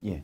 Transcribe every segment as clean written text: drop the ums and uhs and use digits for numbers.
예.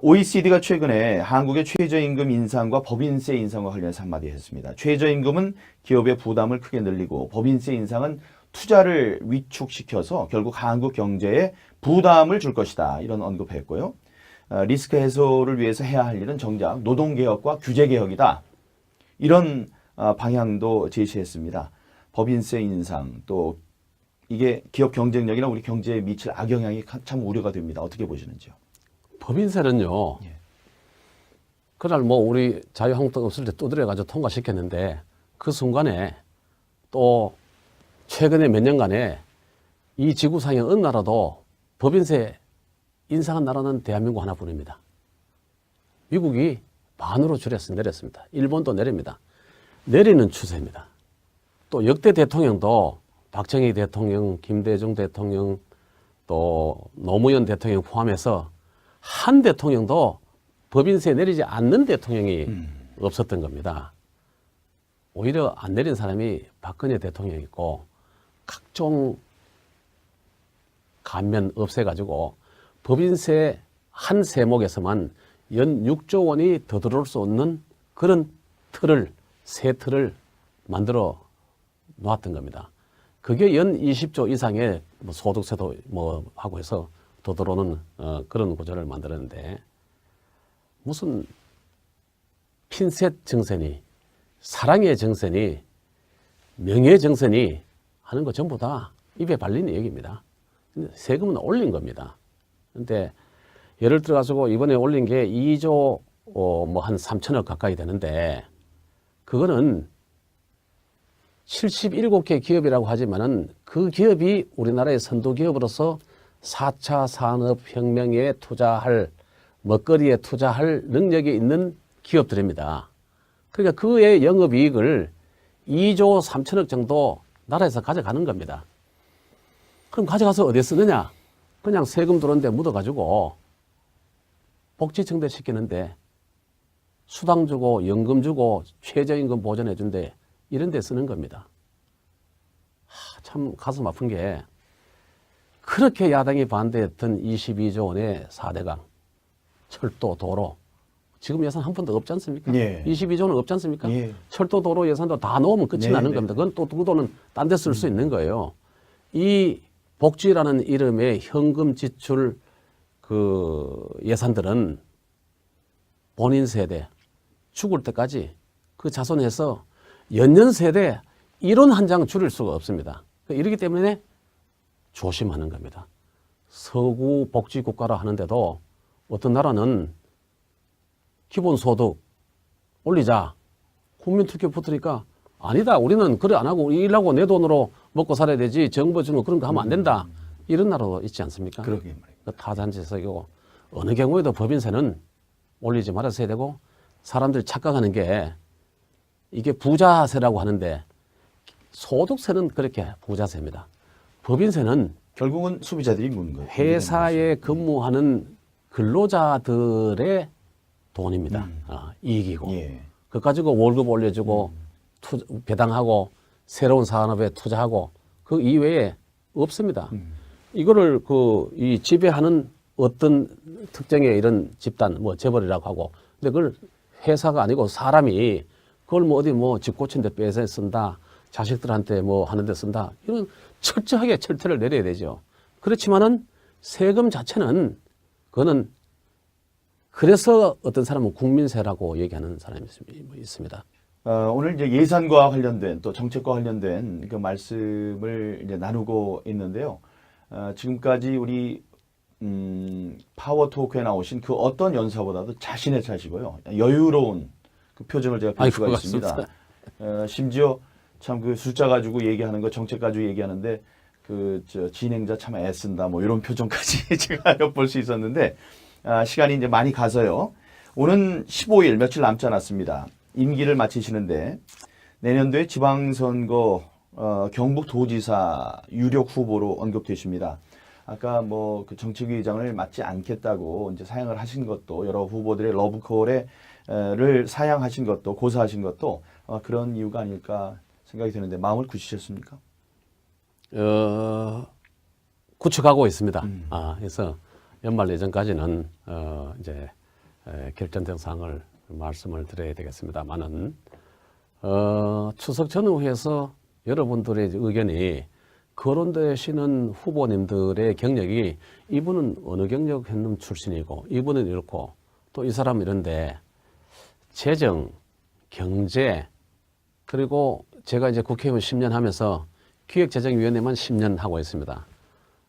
OECD가 최근에 한국의 최저임금 인상과 법인세 인상과 관련해서 한마디 했습니다. 최저임금은 기업의 부담을 크게 늘리고 법인세 인상은 투자를 위축시켜서 결국 한국 경제에 부담을 줄 것이다. 이런 언급했고요. 리스크 해소를 위해서 해야 할 일은 정작 노동개혁과 규제개혁이다. 이런 방향도 제시했습니다. 법인세 인상 또 이게 기업 경쟁력이나 우리 경제에 미칠 악영향이 참 우려가 됩니다. 어떻게 보시는지요? 법인세는요. 예. 그날 뭐 우리 자유한국당 없을 때 두드려가지고 통과시켰는데 그 순간에 또 최근에 몇 년간에 이 지구상의 어느 나라도 법인세 인상한 나라는 대한민국 하나뿐입니다. 미국이 반으로 내렸습니다. 일본도 내립니다. 내리는 추세입니다. 또 역대 대통령도 박정희 대통령, 김대중 대통령, 또 노무현 대통령 포함해서 한 대통령도 법인세 내리지 않는 대통령이 없었던 겁니다. 오히려 안 내린 사람이 박근혜 대통령이고 각종 감면 없애가지고 법인세 한 세목에서만 연 6조 원이 더 들어올 수 없는 그런 새 틀을 만들어 놓았던 겁니다. 그게 연 20조 이상의 뭐 소득세도 뭐 하고 해서 더 들어오는 그런 구조를 만들었는데 무슨 핀셋 정선이 사랑의 정선이 명예 정선이 하는 거 전부 다 입에 발리는 얘기입니다. 근데 세금은 올린 겁니다. 근데 예를 들어 가지고 이번에 올린 게 2조 뭐 한 3천억 가까이 되는데 그거는 77개 기업이라고 하지만은 그 기업이 우리나라의 선도 기업으로서 4차 산업혁명에 투자할 먹거리에 투자할 능력이 있는 기업들입니다. 그러니까 그의 영업이익을 2조 3천억 정도 나라에서 가져가는 겁니다. 그럼 가져가서 어디에 쓰느냐? 그냥 세금 들어오는데 묻어가지고 복지증대 시키는데 수당 주고 연금 주고 최저임금 보전해 준대 이런 데 쓰는 겁니다. 참 가슴 아픈 게 그렇게 야당이 반대했던 22조 원의 4대강 철도 도로 지금 예산 한 푼도 없지 않습니까? 예. 22조는 없지 않습니까? 예. 철도 도로 예산도 다 넣으면 끝이 나는 네. 겁니다. 그건 또 그 돈은 딴 데 쓸 수 있는 거예요. 이 복지라는 이름의 현금 지출 그 예산들은 본인 세대 죽을 때까지 그 자손해서 연년 세대 1원 한 장 줄일 수가 없습니다. 이러기 때문에 조심하는 겁니다. 서구 복지 국가라 하는데도 어떤 나라는 기본소득 올리자 국민투표 붙으니까 아니다 우리는 그래 안 하고 일하고 내 돈으로 먹고 살아야 되지 정부 주는 거 그런 거 하면 안 된다 이런 나라도 있지 않습니까? 그러게 말이에요. 타산지석이고 어느 경우에도 법인세는 올리지 말았어야 되고 사람들이 착각하는 게 이게 부자세라고 하는데 소득세는 그렇게 부자세입니다. 법인세는 결국은 소비자들이 묻는 거예요. 회사에 근무하는 근로자들의 돈입니다. 이익이고. 예. 그거 가지고 월급 올려주고 배당하고 새로운 산업에 투자하고 그 이외에 없습니다. 이거를 이 지배하는 어떤 특정의 이런 집단 뭐 재벌이라고 하고 근데 그걸 회사가 아니고 사람이 그걸 뭐 어디 뭐 집 고친 데 빼서 쓴다 자식들한테 뭐 하는 데 쓴다 이런 철저하게 철퇴를 내려야 되죠. 그렇지만은 세금 자체는 그거는 그래서 어떤 사람은 국민세라고 얘기하는 사람이 있습니다. 오늘 이제 예산과 관련된 또 정책과 관련된 그 말씀을 이제 나누고 있는데요. 지금까지 우리 파워 토크에 나오신 그 어떤 연사보다도 자신의 차시고요. 여유로운 그 표정을 제가 볼 수가 있습니다. 심지어 참 그 숫자 가지고 얘기하는 거 정책 가지고 얘기하는데 진행자 참 애쓴다 뭐 이런 표정까지 제가 엿볼 수 있었는데 시간이 이제 많이 가서요. 오는 15일 며칠 남지 않았습니다. 임기를 마치시는데 내년도에 지방선거 경북도지사 유력 후보로 언급되십니다. 아까 뭐 그 정책위의장을 맡지 않겠다고 이제 사양을 하신 것도 여러 후보들의 러브콜을 사양하신 것도 고사하신 것도 그런 이유가 아닐까 생각이 드는데 마음을 굳히셨습니까? 구축하고 있습니다. 그래서 연말 예정까지는 이제 결정된 사항을 말씀을 드려야 되겠습니다만은 추석 전후에서 여러분들의 의견이 거론되시는 후보님들의 경력이 이분은 어느 경력 했는 출신이고 이분은 이렇고 또 이 사람 이런데 재정, 경제 그리고 제가 이제 국회의원 10년 하면서 기획재정위원회만 10년 하고 있습니다.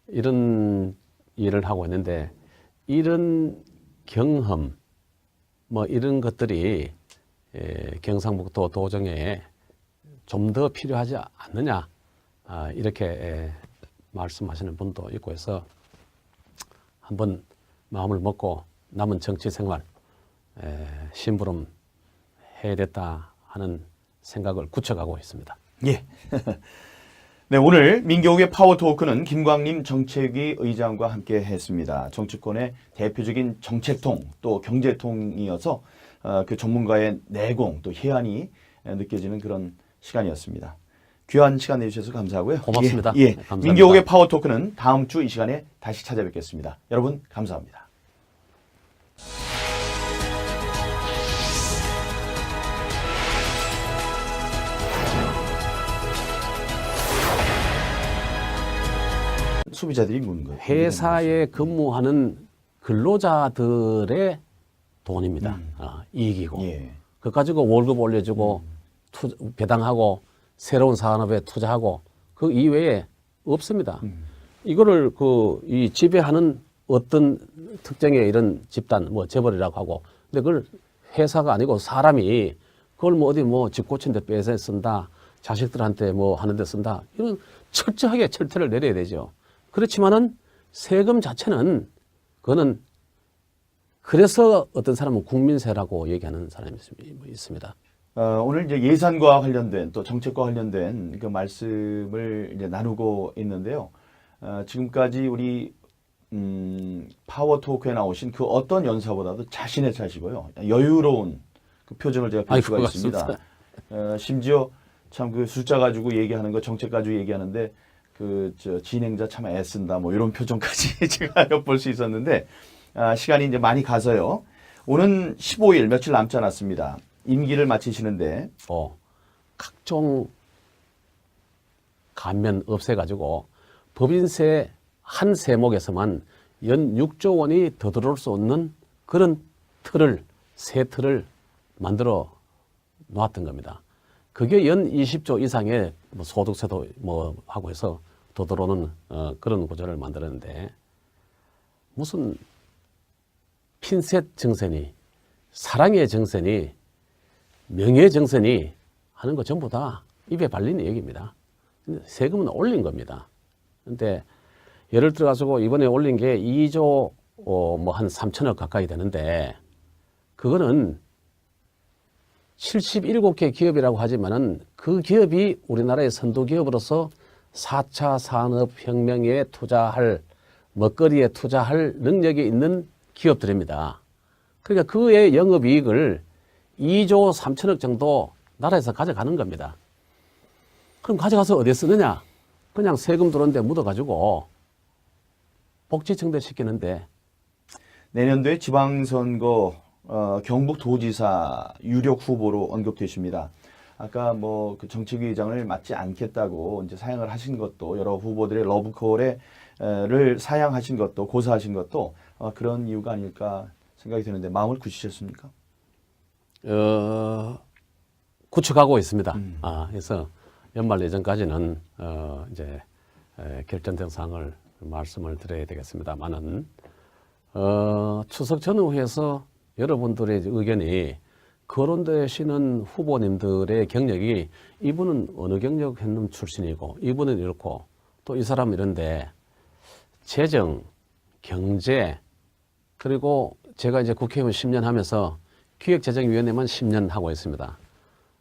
이런 일을 하고 있는데 이런 경험 뭐 이런 것들이 경상북도 도정에 좀 더 필요하지 않느냐 이렇게 말씀하시는 분도 있고 해서 한번 마음을 먹고 남은 정치 생활 심부름 해야 됐다 하는 생각을 굳혀가고 있습니다. 예. 네, 오늘 민경욱의 파워토크는 김광림 정책위 의장과 함께 했습니다. 정치권의 대표적인 정책통 또 경제통이어서 그 전문가의 내공 또 희안이 느껴지는 그런 시간이었습니다. 귀한 시간 내주셔서 감사하고요. 고맙습니다. 예, 감사합니다. 민경욱의 파워토크는 다음 주 이 시간에 다시 찾아뵙겠습니다. 여러분 감사합니다. 소비자들이 묻는 거예요. 회사에 근무하는 근로자들의 돈입니다. 이익이고. 예. 그거 가지고 월급 올려주고 배당하고 새로운 산업에 투자하고 그 이외에 없습니다. 이거를 이 지배하는 어떤 특정의 이런 집단, 뭐 재벌이라고 하고, 근데 그걸 회사가 아니고 사람이 그걸 뭐 어디 뭐 집 고친 데 빼서 쓴다, 자식들한테 뭐 하는 데 쓴다, 이건 철저하게 철퇴를 내려야 되죠. 그렇지만은 세금 자체는 그거는 그래서 어떤 사람은 국민세라고 얘기하는 사람이 있습니다. 오늘 이제 예산과 관련된 또 정책과 관련된 그 말씀을 이제 나누고 있는데요. 지금까지 우리 파워토크에 나오신 그 어떤 연사보다도 자신의 차시고요. 여유로운 그 표정을 제가 볼 수가 있습니다. 심지어 참 그 숫자 가지고 얘기하는 거 정책 가지고 얘기하는데 진행자 참 애쓴다 뭐 이런 표정까지 제가 엿볼 수 있었는데 시간이 이제 많이 가서요. 오는 15일 며칠 남지 않았습니다. 임기를 마치시는데 각종 감면 없애가지고 법인세 한 세목에서만 연 6조 원이 더 들어올 수 없는 그런 새 틀을 만들어 놨던 겁니다. 그게 연 20조 이상의 뭐 소득세도 뭐 하고 해서 더 들어오는 그런 구조를 만들었는데 무슨 핀셋 정선이, 사랑의 정선이, 명예 정선이 하는 거 전부 다 입에 발리는 얘기입니다. 세금은 올린 겁니다. 근데 예를 들어가지고 이번에 올린 게 2조 뭐 한 3천억 가까이 되는데 그거는 77개 기업이라고 하지만은 그 기업이 우리나라의 선도 기업으로서 4차 산업혁명에 투자할 먹거리에 투자할 능력이 있는 기업들입니다. 그러니까 그의 영업이익을 2조 3천억 정도 나라에서 가져가는 겁니다. 그럼 가져가서 어디에 쓰느냐? 그냥 세금 들어오는데 묻어가지고 복지청대 시키는데 내년도에 지방선거 경북도지사 유력 후보로 언급되십니다. 아까 뭐 그 정책위 의장을 맡지 않겠다고 이제 사양을 하신 것도 여러 후보들의 러브콜을 사양하신 것도 고사하신 것도 그런 이유가 아닐까 생각이 드는데 마음을 굳히셨습니까? 구축하고 있습니다. 그래서 연말 예정까지는 이제 결정된 사항을 말씀을 드려야 되겠습니다만은 추석 전후에서 여러분들의 의견이 거론되시는 후보님들의 경력이 이분은 어느 경력 했는 출신이고 이분은 이렇고 또 이 사람 이런데 재정, 경제 그리고 제가 이제 국회의원 10년 하면서 기획재정위원회만 10년 하고 있습니다.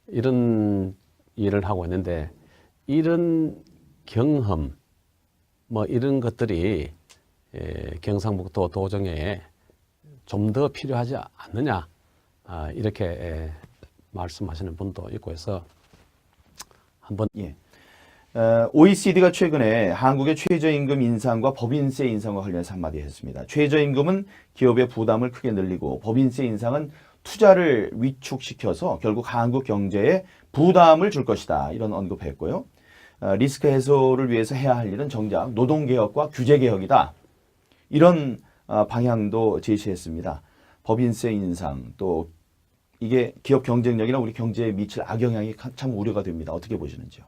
이런 일을 하고 있는데 이런 경험 뭐 이런 것들이 경상북도 도정에 좀 더 필요하지 않느냐 이렇게 말씀하시는 분도 있고 해서 한번 예. OECD가 최근에 한국의 최저임금 인상과 법인세 인상과 관련해서 한마디 했습니다. 최저임금은 기업의 부담을 크게 늘리고 법인세 인상은 투자를 위축시켜서 결국 한국 경제에 부담을 줄 것이다. 이런 언급했고요. 리스크 해소를 위해서 해야 할 일은 정작 노동개혁과 규제개혁이다. 이런 방향도 제시했습니다. 법인세 인상 또 이게 기업 경쟁력이나 우리 경제에 미칠 악영향이 참 우려가 됩니다. 어떻게 보시는지요?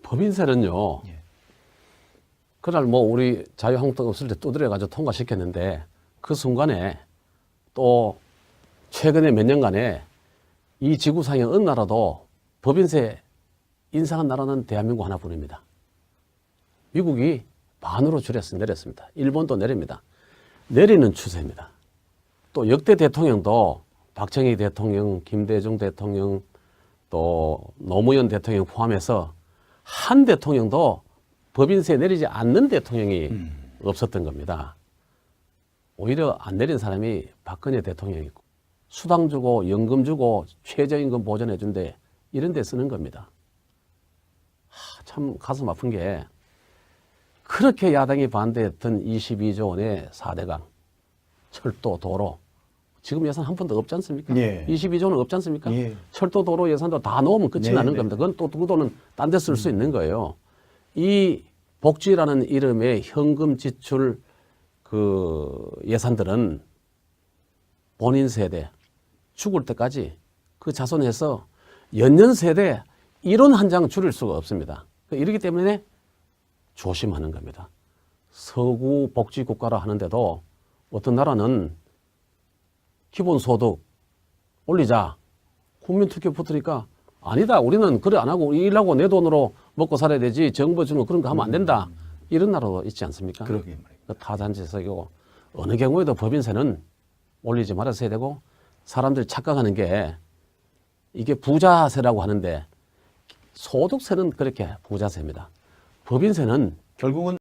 법인세는요. 예. 그날 뭐 우리 자유한국당 없을 때 두드려가지고 통과시켰는데 그 순간에 또 최근에 몇 년간에 이 지구상의 어느 나라도 법인세 인상한 나라는 대한민국 하나뿐입니다. 미국이 반으로 내렸습니다. 일본도 내립니다. 내리는 추세입니다. 또 역대 대통령도 박정희 대통령, 김대중 대통령, 또 노무현 대통령 포함해서 한 대통령도 법인세 내리지 않는 대통령이 없었던 겁니다. 오히려 안 내린 사람이 박근혜 대통령이고 수당 주고 연금 주고 최저임금 보전해 준대 이런 데 쓰는 겁니다. 참 가슴 아픈 게 그렇게 야당이 반대했던 22조 원의 4대강 철도 도로 지금 예산 한 푼도 없지 않습니까? 예. 22조는 없지 않습니까? 예. 철도 도로 예산도 다 넣으면 끝이 네, 나는 네. 겁니다. 그건 또 그 돈은 딴 데 쓸 수 있는 거예요. 이 복지라는 이름의 현금 지출 그 예산들은 본인 세대 죽을 때까지 그 자손해서 연년 세대 1원 한 장 줄일 수가 없습니다. 이렇기 때문에 조심하는 겁니다. 서구 복지 국가라 하는데도 어떤 나라는 기본소득 올리자 국민투표 붙으니까 아니다 우리는 그래 안 하고 일하고 내 돈으로 먹고 살아야 되지 정부 주는 거 그런 거 하면 안 된다 이런 나라도 있지 않습니까? 그러게 말이에요. 타잔지석이고 어느 경우에도 법인세는 올리지 말았어야 되고 사람들이 착각하는 게 이게 부자세라고 하는데 소득세는 그렇게 부자세입니다. 법인세는 결국은